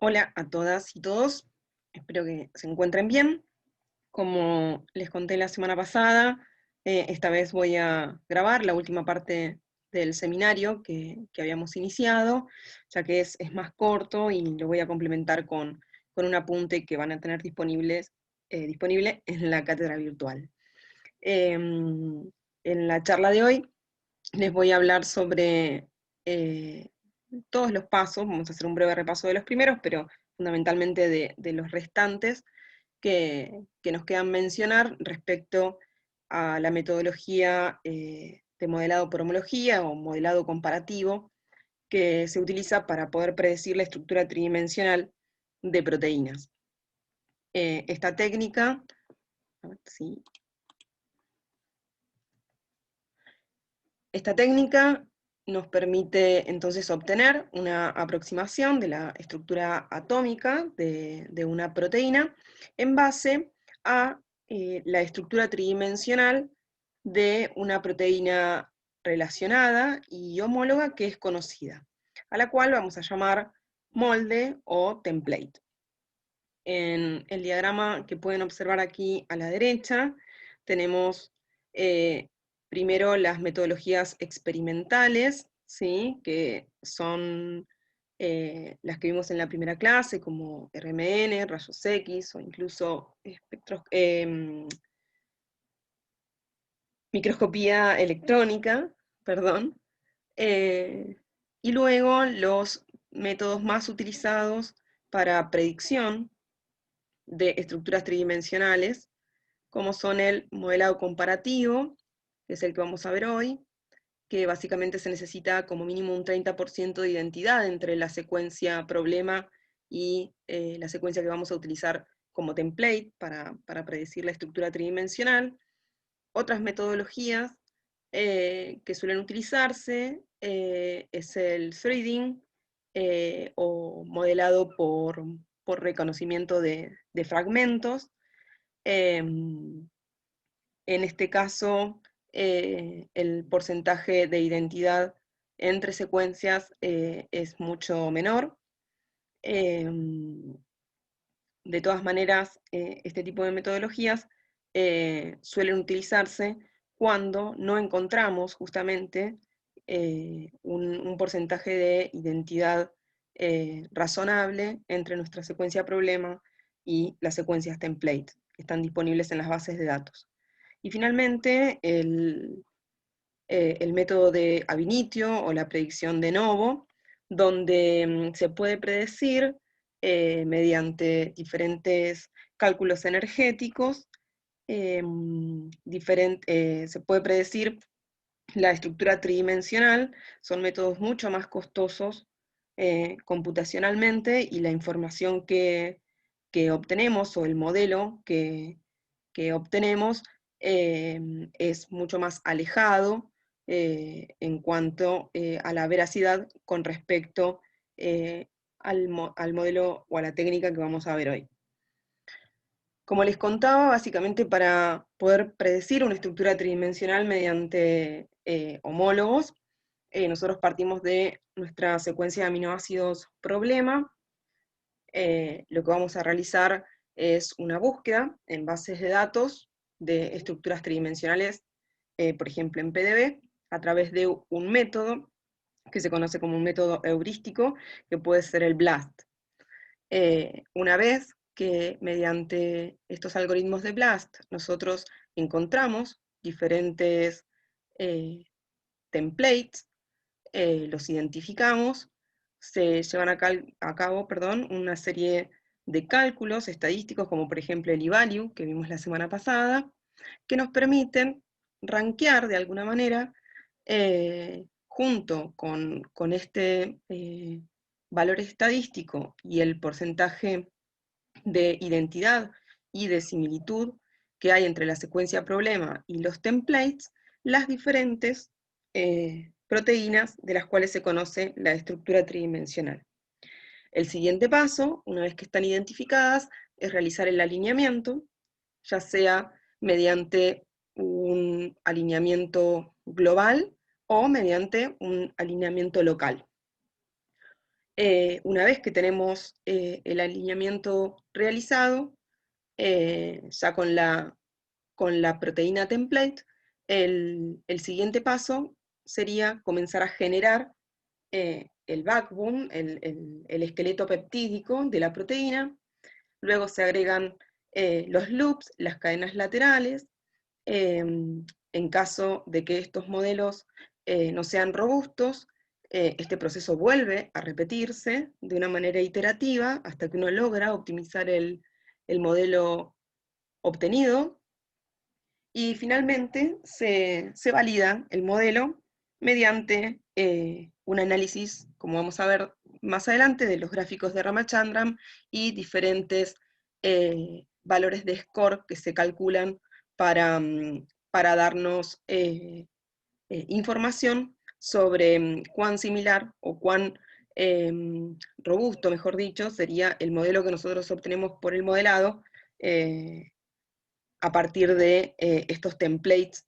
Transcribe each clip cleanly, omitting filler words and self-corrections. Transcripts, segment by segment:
Hola a todas y todos, espero que se encuentren bien. Como les conté la semana pasada, esta vez voy a grabar la última parte del seminario que habíamos iniciado, ya que es más corto y lo voy a complementar con un apunte que van a tener disponible en la cátedra virtual. En la charla de hoy les voy a hablar sobre todos los pasos, vamos a hacer un breve repaso de los primeros, pero fundamentalmente de los restantes que nos quedan mencionar respecto a la metodología de modelado por homología o modelado comparativo que se utiliza para poder predecir la estructura tridimensional de proteínas. Esta técnica, a ver si- esta técnica nos permite entonces obtener una aproximación de la estructura atómica de una proteína en base a la estructura tridimensional de una proteína relacionada y homóloga que es conocida, a la cual vamos a llamar molde o template. En el diagrama que pueden observar aquí a la derecha, tenemos primero las metodologías experimentales, ¿sí? Que son las que vimos en la primera clase, como RMN, rayos X, o incluso microscopía electrónica, perdón. Y luego los métodos más utilizados para predicción de estructuras tridimensionales, como son el modelado comparativo, que es el que vamos a ver hoy, que básicamente se necesita como mínimo un 30% de identidad entre la secuencia problema y la secuencia que vamos a utilizar como template para predecir la estructura tridimensional. Otras metodologías que suelen utilizarse es el threading o modelado por reconocimiento de fragmentos. En este caso, el porcentaje de identidad entre secuencias es mucho menor. De todas maneras, este tipo de metodologías suelen utilizarse cuando no encontramos justamente un porcentaje de identidad razonable entre nuestra secuencia problema y las secuencias template que están disponibles en las bases de datos. Y finalmente, el método de ab initio o la predicción de novo, donde se puede predecir mediante diferentes cálculos energéticos, se puede predecir la estructura tridimensional. Son métodos mucho más costosos computacionalmente, y la información que obtenemos o el modelo que obtenemos es mucho más alejado en cuanto a la veracidad con respecto al modelo o a la técnica que vamos a ver hoy. Como les contaba, básicamente para poder predecir una estructura tridimensional mediante homólogos, nosotros partimos de nuestra secuencia de aminoácidos problema. Lo que vamos a realizar es una búsqueda en bases de datos de estructuras tridimensionales, por ejemplo en PDB, a través de un método que se conoce como un método heurístico, que puede ser el BLAST. Una vez que mediante estos algoritmos de BLAST nosotros encontramos diferentes templates, los identificamos, se llevan a cabo una serie de cálculos estadísticos, como por ejemplo el eValue, que vimos la semana pasada, que nos permiten rankear de alguna manera, junto con este valor estadístico y el porcentaje de identidad y de similitud que hay entre la secuencia problema y los templates, las diferentes proteínas de las cuales se conoce la estructura tridimensional. El siguiente paso, una vez que están identificadas, es realizar el alineamiento, ya sea mediante un alineamiento global o mediante un alineamiento local. Una vez que tenemos el alineamiento realizado, ya con la proteína template, el siguiente paso sería comenzar a generar el backbone, el esqueleto peptídico de la proteína. Luego se agregan los loops, las cadenas laterales. En caso de que estos modelos no sean robustos, este proceso vuelve a repetirse de una manera iterativa hasta que uno logra optimizar el modelo obtenido, y finalmente se valida el modelo mediante un análisis, como vamos a ver más adelante, de los gráficos de Ramachandran y diferentes valores de score que se calculan para darnos información sobre cuán similar o cuán robusto, mejor dicho, sería el modelo que nosotros obtenemos por el modelado, a partir de estos templates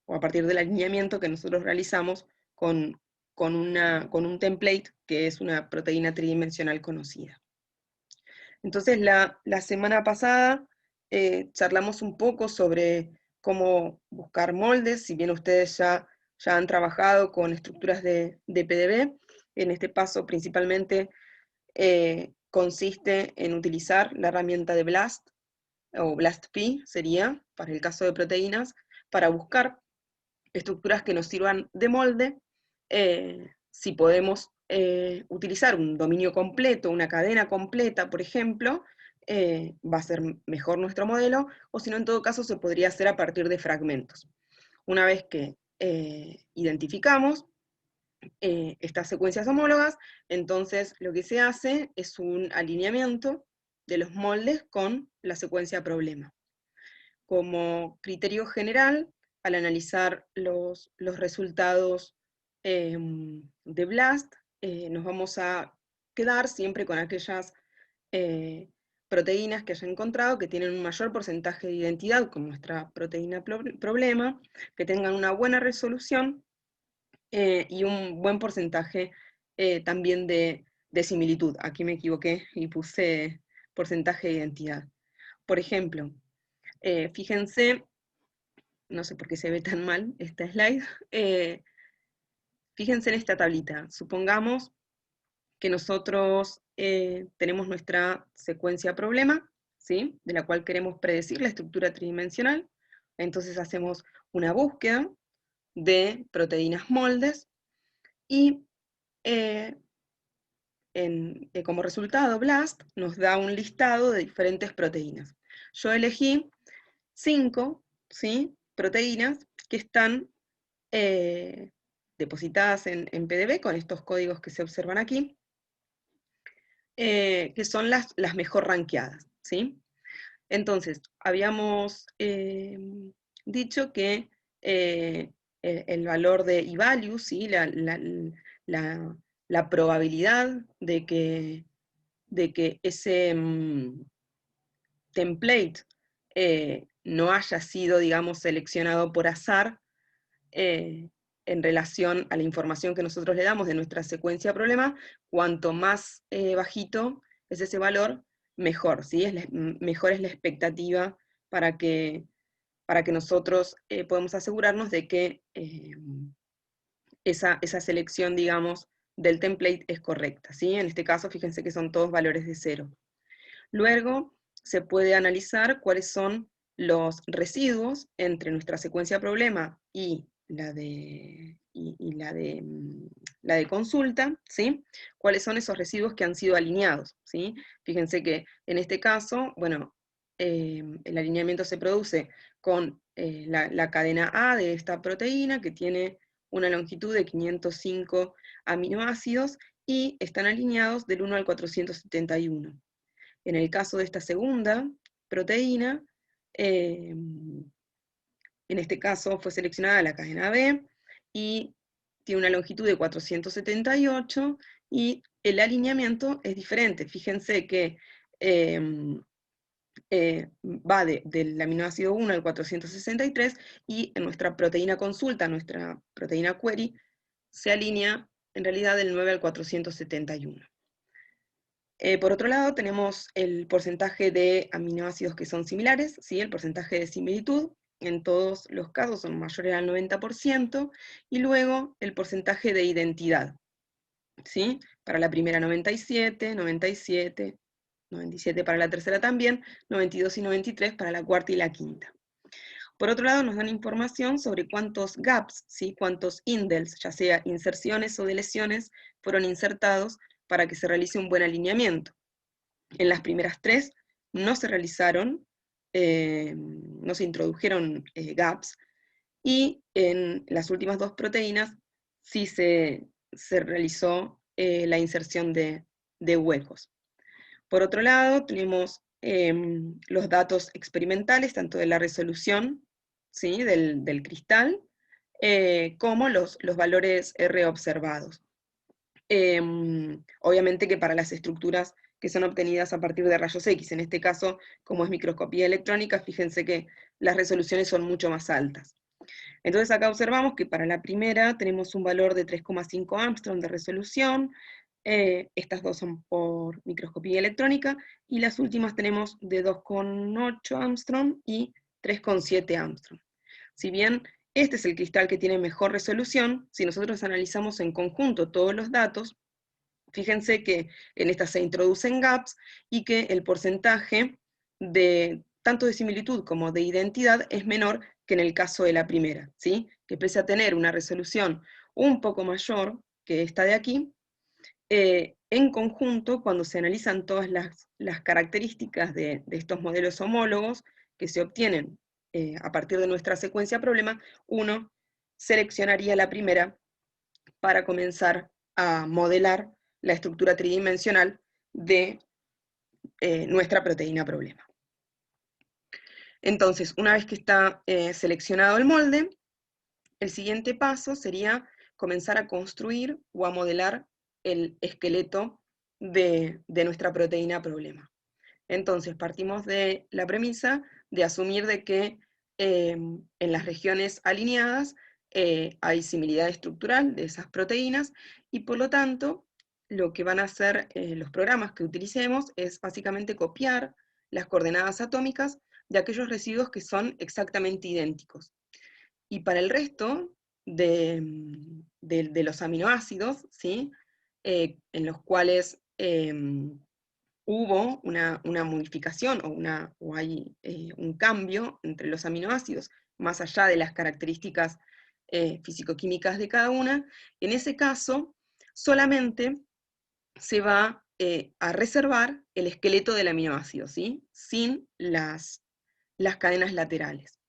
o a partir del alineamiento que nosotros realizamos con un template que es una proteína tridimensional conocida. Entonces, la semana pasada charlamos un poco sobre cómo buscar moldes, si bien ustedes ya han trabajado con estructuras de PDB. En este paso principalmente consiste en utilizar la herramienta de BLAST, o BLASTP sería, para el caso de proteínas, para buscar estructuras que nos sirvan de molde. Si podemos utilizar un dominio completo, una cadena completa, por ejemplo, va a ser mejor nuestro modelo, o si no, en todo caso, se podría hacer a partir de fragmentos. Una vez que identificamos estas secuencias homólogas, entonces lo que se hace es un alineamiento de los moldes con la secuencia problema. Como criterio general, al analizar los resultados de BLAST, nos vamos a quedar siempre con aquellas proteínas que haya encontrado que tienen un mayor porcentaje de identidad con nuestra proteína problema, que tengan una buena resolución y un buen porcentaje también de similitud. Aquí me equivoqué y puse porcentaje de identidad. Por ejemplo, fíjense, no sé por qué se ve tan mal esta slide, fíjense en esta tablita. Supongamos que nosotros tenemos nuestra secuencia problema, ¿sí?, de la cual queremos predecir la estructura tridimensional. Entonces hacemos una búsqueda de proteínas moldes y como resultado BLAST nos da un listado de diferentes proteínas. Yo elegí 5, ¿sí?, proteínas que están depositadas en PDB con estos códigos que se observan aquí, que son las mejor rankeadas, ¿sí? Entonces, habíamos dicho que el valor de eValue, ¿sí?, la probabilidad de que ese template no haya sido, digamos, seleccionado por azar, en relación a la información que nosotros le damos de nuestra secuencia problema, cuanto más bajito es ese valor, mejor, ¿sí? Mejor es la expectativa para que nosotros podamos asegurarnos de que esa selección, digamos, del template es correcta, ¿sí? En este caso, fíjense que son todos valores de 0. Luego, se puede analizar cuáles son los residuos entre nuestra secuencia problema y la de consulta, ¿sí? ¿Cuáles son esos residuos que han sido alineados? ¿Sí? Fíjense que en este caso, bueno, el alineamiento se produce con la cadena A de esta proteína, que tiene una longitud de 505 aminoácidos, y están alineados del 1 al 471. En el caso de esta segunda proteína, en este caso fue seleccionada la cadena B, y tiene una longitud de 478, y el alineamiento es diferente. Fíjense que va del aminoácido 1 al 463, y en nuestra proteína consulta, nuestra proteína query, se alinea en realidad del 9 al 471. Por otro lado, tenemos el porcentaje de aminoácidos que son similares, ¿sí? El porcentaje de similitud, en todos los casos son mayores al 90%, y luego el porcentaje de identidad, ¿sí? Para la primera 97, 97, 97 para la tercera también, 92 y 93 para la cuarta y la quinta. Por otro lado, nos dan información sobre cuántos gaps, ¿sí? Cuántos indels, ya sea inserciones o deleciones, fueron insertados para que se realice un buen alineamiento. En las primeras tres no se realizaron, no se introdujeron gaps, y en las últimas dos proteínas sí se realizó la inserción de huecos. Por otro lado, tenemos los datos experimentales, tanto de la resolución, ¿sí? del cristal, como los valores R observados. Obviamente que para las estructuras que son obtenidas a partir de rayos X, en este caso, como es microscopía electrónica, fíjense que las resoluciones son mucho más altas. Entonces acá observamos que para la primera tenemos un valor de 3,5 Armstrong de resolución, estas dos son por microscopía electrónica, y las últimas tenemos de 2,8 Armstrong y 3,7 Armstrong. Si bien este es el cristal que tiene mejor resolución, si nosotros analizamos en conjunto todos los datos, fíjense que en estas se introducen gaps y que el porcentaje de tanto de similitud como de identidad es menor que en el caso de la primera, ¿sí? Que pese a tener una resolución un poco mayor que esta de aquí, en conjunto, cuando se analizan todas las características de estos modelos homólogos que se obtienen a partir de nuestra secuencia problema, uno seleccionaría la primera para comenzar a modelar la estructura tridimensional de nuestra proteína problema. Entonces, una vez que está seleccionado el molde, el siguiente paso sería comenzar a construir o a modelar el esqueleto de nuestra proteína problema. Entonces, partimos de la premisa de asumir de que en las regiones alineadas hay similitud estructural de esas proteínas, y por lo tanto, lo que van a hacer los programas que utilicemos es básicamente copiar las coordenadas atómicas de aquellos residuos que son exactamente idénticos. Y para el resto de los aminoácidos, ¿sí? En los cuales hubo una modificación o hay un cambio entre los aminoácidos, más allá de las características físico-químicas de cada una, en ese caso solamente se va a reservar el esqueleto del aminoácido, ¿sí? Sin las cadenas laterales.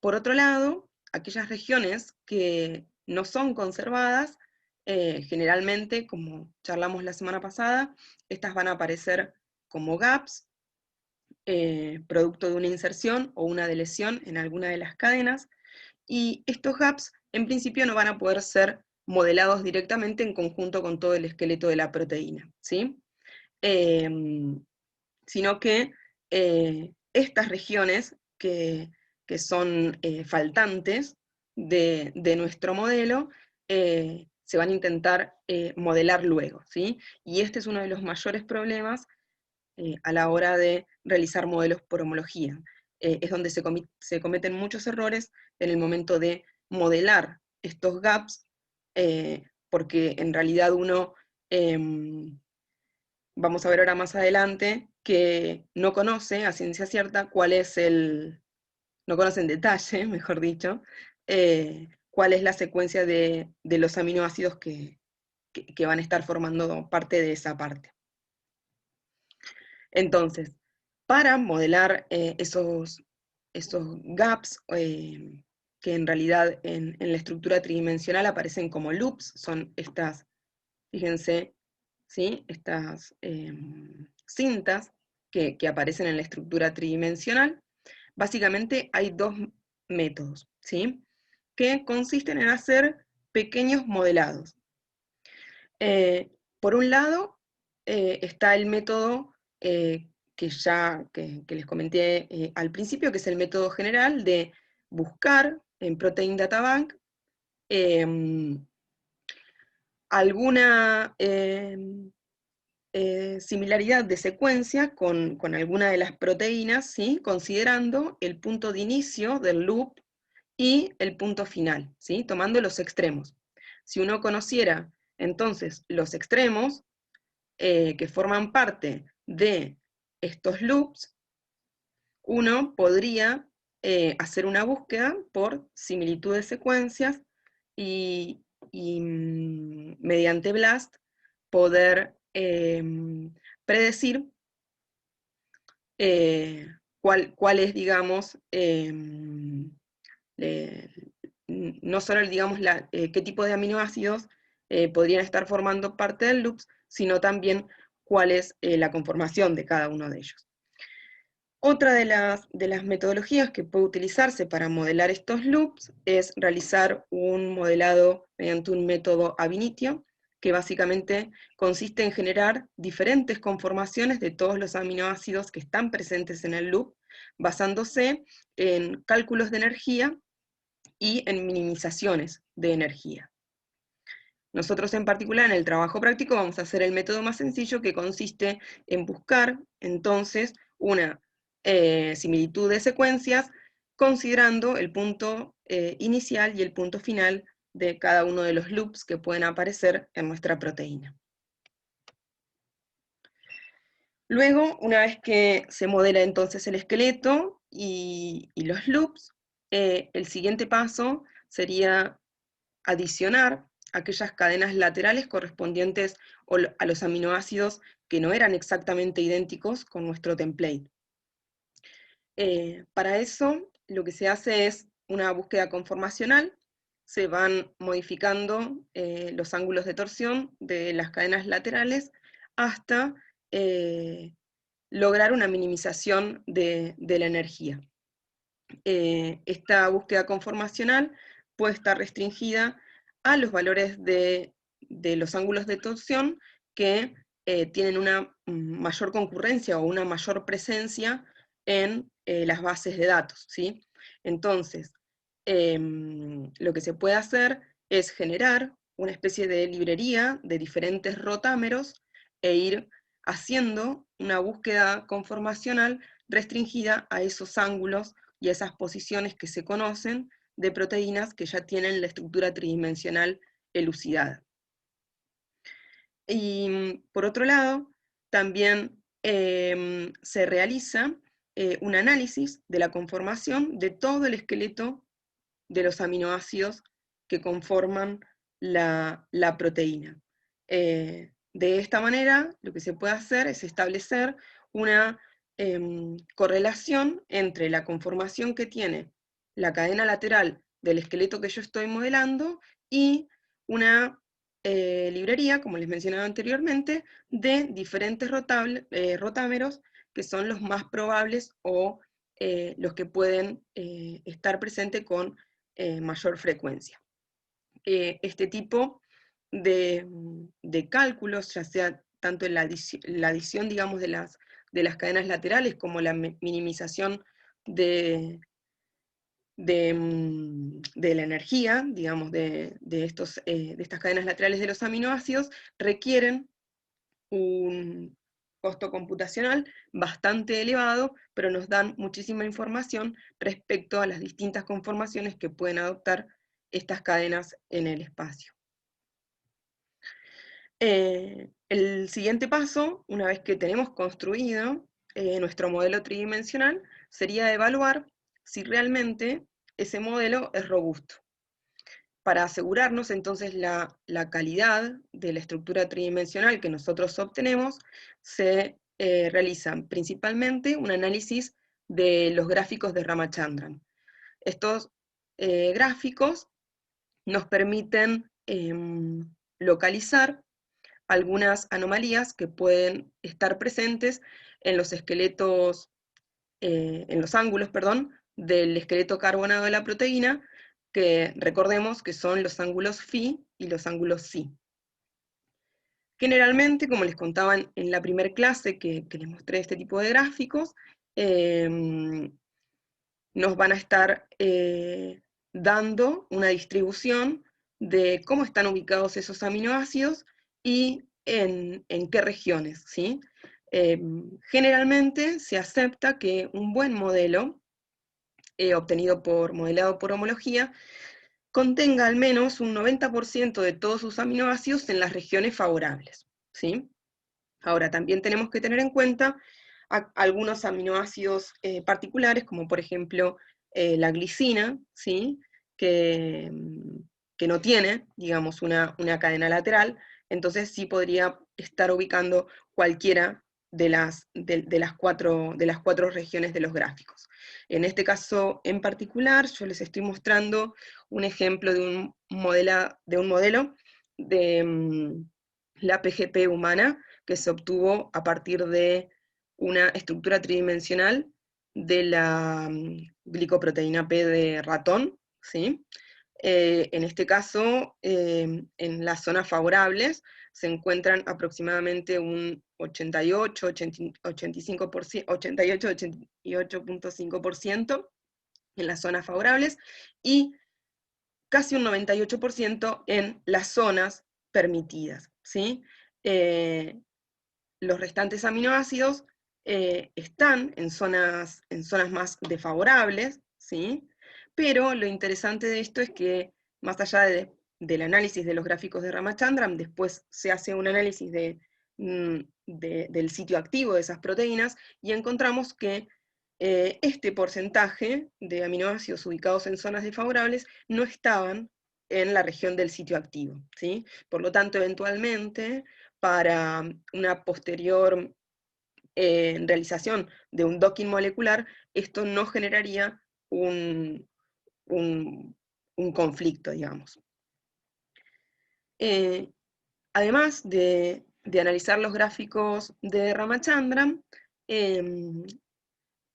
Por otro lado, aquellas regiones que no son conservadas, generalmente, como charlamos la semana pasada, estas van a aparecer como gaps, producto de una inserción o una deleción en alguna de las cadenas, y estos gaps en principio no van a poder ser modelados directamente en conjunto con todo el esqueleto de la proteína, ¿sí? Sino que estas regiones que son faltantes de nuestro modelo se van a intentar modelar luego, ¿sí? Y este es uno de los mayores problemas a la hora de realizar modelos por homología. Es donde se cometen muchos errores en el momento de modelar estos gaps, porque en realidad uno, vamos a ver ahora más adelante, que no conoce a ciencia cierta cuál es no conoce en detalle, mejor dicho, cuál es la secuencia de los aminoácidos que van a estar formando parte de esa parte. Entonces, para modelar esos gaps, que en realidad en la estructura tridimensional aparecen como loops, son estas, fíjense, ¿sí? Estas cintas que aparecen en la estructura tridimensional. Básicamente hay dos métodos, ¿sí? Que consisten en hacer pequeños modelados. Por un lado, está el método que les comenté al principio, que es el método general de buscar en Protein Data Bank alguna similaridad de secuencia con alguna de las proteínas, ¿sí? Considerando el punto de inicio del loop y el punto final, ¿sí? Tomando los extremos. Si uno conociera entonces los extremos que forman parte de estos loops, uno podría hacer una búsqueda por similitud de secuencias y, mediante BLAST poder predecir cuál es, digamos, no solo, digamos, qué tipo de aminoácidos podrían estar formando parte del loop, sino también cuál es la conformación de cada uno de ellos. Otra de las metodologías que puede utilizarse para modelar estos loops es realizar un modelado mediante un método ab initio, que básicamente consiste en generar diferentes conformaciones de todos los aminoácidos que están presentes en el loop, basándose en cálculos de energía y en minimizaciones de energía. Nosotros en particular en el trabajo práctico vamos a hacer el método más sencillo, que consiste en buscar entonces una similitud de secuencias considerando el punto inicial y el punto final de cada uno de los loops que pueden aparecer en nuestra proteína. Luego, una vez que se modela entonces el esqueleto y los loops, el siguiente paso sería adicionar aquellas cadenas laterales correspondientes a los aminoácidos que no eran exactamente idénticos con nuestro template. Para eso, lo que se hace es una búsqueda conformacional, se van modificando los ángulos de torsión de las cadenas laterales hasta lograr una minimización de la energía. Esta búsqueda conformacional puede estar restringida a los valores de los ángulos de torsión que tienen una mayor concurrencia o una mayor presencia en las bases de datos, ¿sí? Entonces, lo que se puede hacer es generar una especie de librería de diferentes rotámeros e ir haciendo una búsqueda conformacional restringida a esos ángulos y a esas posiciones que se conocen de proteínas que ya tienen la estructura tridimensional elucidada. Y por otro lado, también se realiza un análisis de la conformación de todo el esqueleto de los aminoácidos que conforman la proteína. De esta manera, lo que se puede hacer es establecer una correlación entre la conformación que tiene la cadena lateral del esqueleto que yo estoy modelando y una librería, como les mencionaba anteriormente, de diferentes rotámeros que son los más probables o los que pueden estar presentes con mayor frecuencia. Este tipo de cálculos, ya sea tanto en la adición digamos, de las cadenas laterales como la minimización de la energía, digamos, de estas cadenas laterales de los aminoácidos, requieren un costo computacional bastante elevado, pero nos dan muchísima información respecto a las distintas conformaciones que pueden adoptar estas cadenas en el espacio. El siguiente paso, una vez que tenemos construido nuestro modelo tridimensional, sería evaluar si realmente ese modelo es robusto. Para asegurarnos entonces la calidad de la estructura tridimensional que nosotros obtenemos, se realizan principalmente un análisis de los gráficos de Ramachandran. Estos gráficos nos permiten localizar algunas anomalías que pueden estar presentes en los esqueletos, en los ángulos, perdón, del esqueleto carbonado de la proteína, que recordemos que son los ángulos phi y los ángulos psi. Generalmente, como les contaba en la primera clase que les mostré este tipo de gráficos, nos van a estar dando una distribución de cómo están ubicados esos aminoácidos y en qué regiones, ¿sí? Generalmente se acepta que un buen modelo, obtenido por modelado por homología, contenga al menos un 90% de todos sus aminoácidos en las regiones favorables, ¿sí? Ahora, también tenemos que tener en cuenta algunos aminoácidos particulares, como por ejemplo la glicina, ¿sí? que, que no tiene, digamos, una cadena lateral, entonces sí podría estar ubicando cualquiera de las cuatro regiones de los gráficos. En este caso en particular, yo les estoy mostrando un ejemplo de un modelo de la PGP humana, que se obtuvo a partir de una estructura tridimensional de la glicoproteína P de ratón, ¿sí? En este caso, en las zonas favorables se encuentran aproximadamente un 88, 85%, 88, 88.5% en las zonas favorables y casi un 98% en las zonas permitidas, ¿sí? Los restantes aminoácidos están en zonas más desfavorables, ¿sí? Pero lo interesante de esto es que, más allá del análisis de los gráficos de Ramachandran, después se hace un análisis del sitio activo de esas proteínas y encontramos que este porcentaje de aminoácidos ubicados en zonas desfavorables no estaban en la región del sitio activo, ¿sí? Por lo tanto, eventualmente, para una posterior realización de un docking molecular, esto no generaría un, un conflicto, digamos. Además de analizar los gráficos de Ramachandran,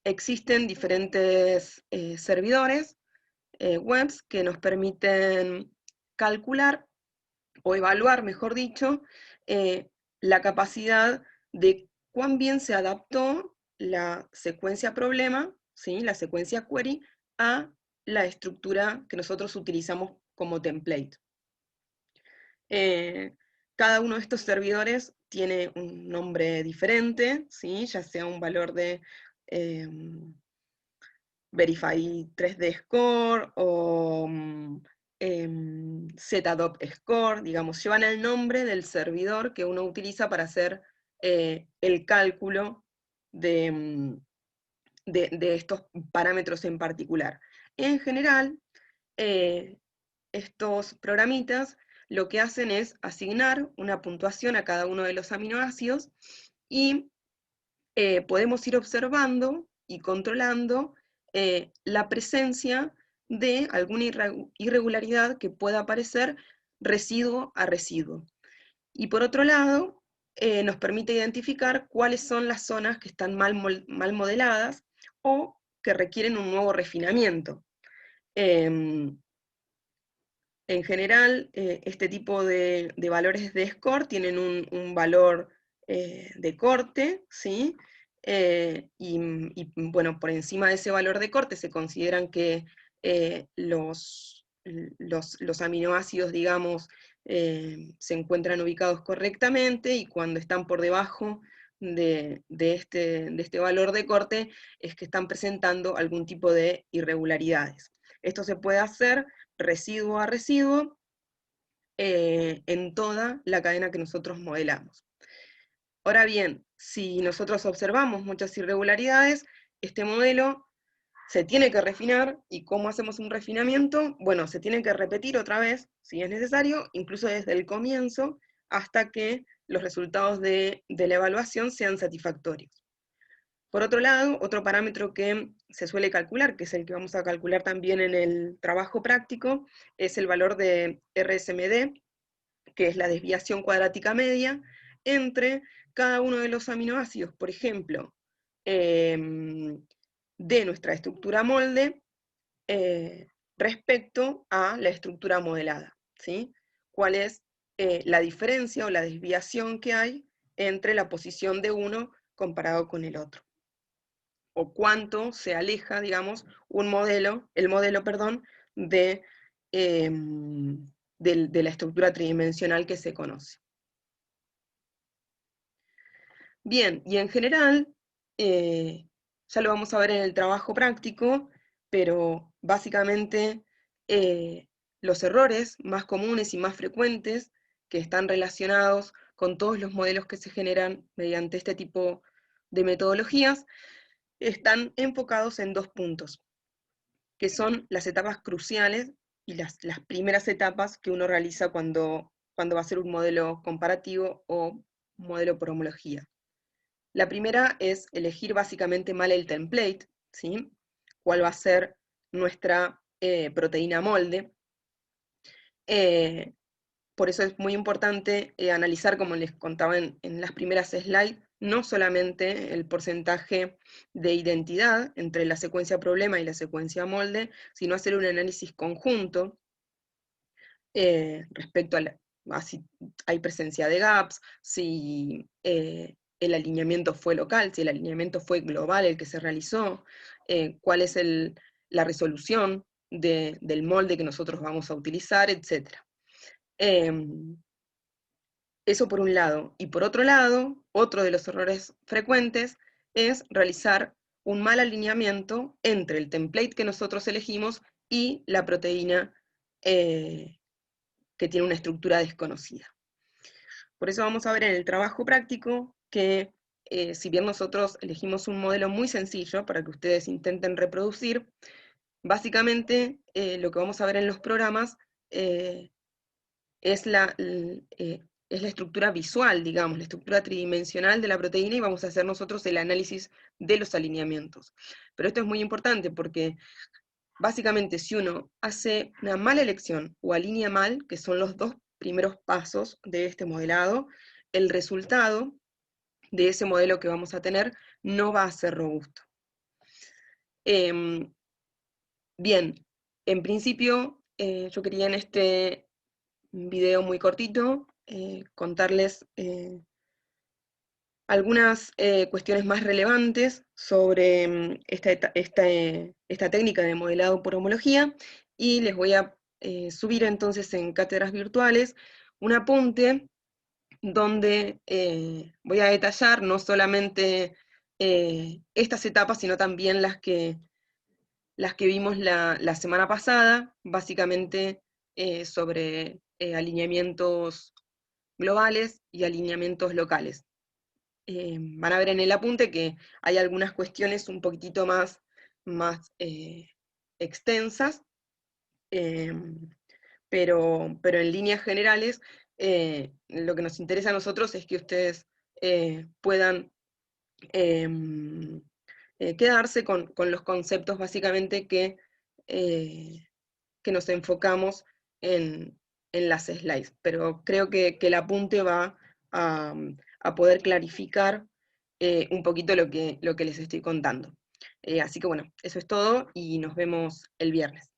existen diferentes servidores webs que nos permiten calcular o evaluar, mejor dicho, la capacidad de cuán bien se adaptó la secuencia problema, ¿sí? La secuencia query, a la estructura que nosotros utilizamos como template. Cada uno de estos servidores tiene un nombre diferente, ¿sí? Ya sea un valor de Verify 3D Score o ZDOP Score, digamos, llevan el nombre del servidor que uno utiliza para hacer el cálculo de estos parámetros en particular. En general, estos programitas lo que hacen es asignar una puntuación a cada uno de los aminoácidos y podemos ir observando y controlando la presencia de alguna irregularidad que pueda aparecer residuo a residuo. Y por otro lado, nos permite identificar cuáles son las zonas que están mal modeladas o que requieren un nuevo refinamiento. En general, este tipo de valores de score tienen un valor de corte, ¿sí? Y, bueno, por encima de ese valor de corte se consideran que los aminoácidos, digamos, se encuentran ubicados correctamente, y cuando están por debajo de este valor de corte es que están presentando algún tipo de irregularidades. Esto se puede hacer residuo a residuo en toda la cadena que nosotros modelamos. Ahora bien, si nosotros observamos muchas irregularidades, este modelo se tiene que refinar. ¿Y cómo hacemos un refinamiento? Bueno, se tiene que repetir otra vez, si es necesario, incluso desde el comienzo, hasta que los resultados de la evaluación sean satisfactorios. Por otro lado, otro parámetro que se suele calcular, que es el que vamos a calcular también en el trabajo práctico, es el valor de RSMD, que es la desviación cuadrática media entre cada uno de los aminoácidos, por ejemplo, de nuestra estructura molde respecto a la estructura modelada, ¿sí? ¿Cuál es la diferencia o la desviación que hay entre la posición de uno comparado con el otro? O cuánto se aleja, digamos, el modelo, perdón, de de la estructura tridimensional que se conoce. Bien, y en general, ya lo vamos a ver en el trabajo práctico, pero básicamente los errores más comunes y más frecuentes que están relacionados con todos los modelos que se generan mediante este tipo de metodologías están enfocados en dos puntos, que son las etapas cruciales y las primeras etapas que uno realiza cuando va a hacer un modelo comparativo o modelo por homología. La primera es elegir básicamente mal el template, ¿sí? Cuál va a ser nuestra proteína molde. Por eso es muy importante analizar, como les contaba en las primeras slides, no solamente el porcentaje de identidad entre la secuencia problema y la secuencia molde, sino hacer un análisis conjunto respecto a si hay presencia de gaps, si el alineamiento fue local, si el alineamiento fue global el que se realizó, cuál es la resolución del molde que nosotros vamos a utilizar, etc. Eso por un lado. Y por otro lado, otro de los errores frecuentes es realizar un mal alineamiento entre el template que nosotros elegimos y la proteína que tiene una estructura desconocida. Por eso vamos a ver en el trabajo práctico que si bien nosotros elegimos un modelo muy sencillo para que ustedes intenten reproducir, básicamente lo que vamos a ver en los programas es es la estructura visual, digamos, la estructura tridimensional de la proteína, y vamos a hacer nosotros el análisis de los alineamientos. Pero esto es muy importante porque básicamente si uno hace una mala elección o alinea mal, que son los dos primeros pasos de este modelado, el resultado de ese modelo que vamos a tener no va a ser robusto. Bien, en principio yo quería en este video muy cortito contarles algunas cuestiones más relevantes sobre esta técnica de modelado por homología, y les voy a subir entonces en cátedras virtuales un apunte donde voy a detallar no solamente estas etapas, sino también las que vimos la semana pasada, básicamente sobre alineamientos globales y alineamientos locales. Van a ver en el apunte que hay algunas cuestiones un poquitito más extensas, pero en líneas generales lo que nos interesa a nosotros es que ustedes puedan quedarse con los conceptos básicamente que nos enfocamos en las slides, pero creo que el apunte va a poder clarificar un poquito lo que les estoy contando. Así que bueno, eso es todo y nos vemos el viernes.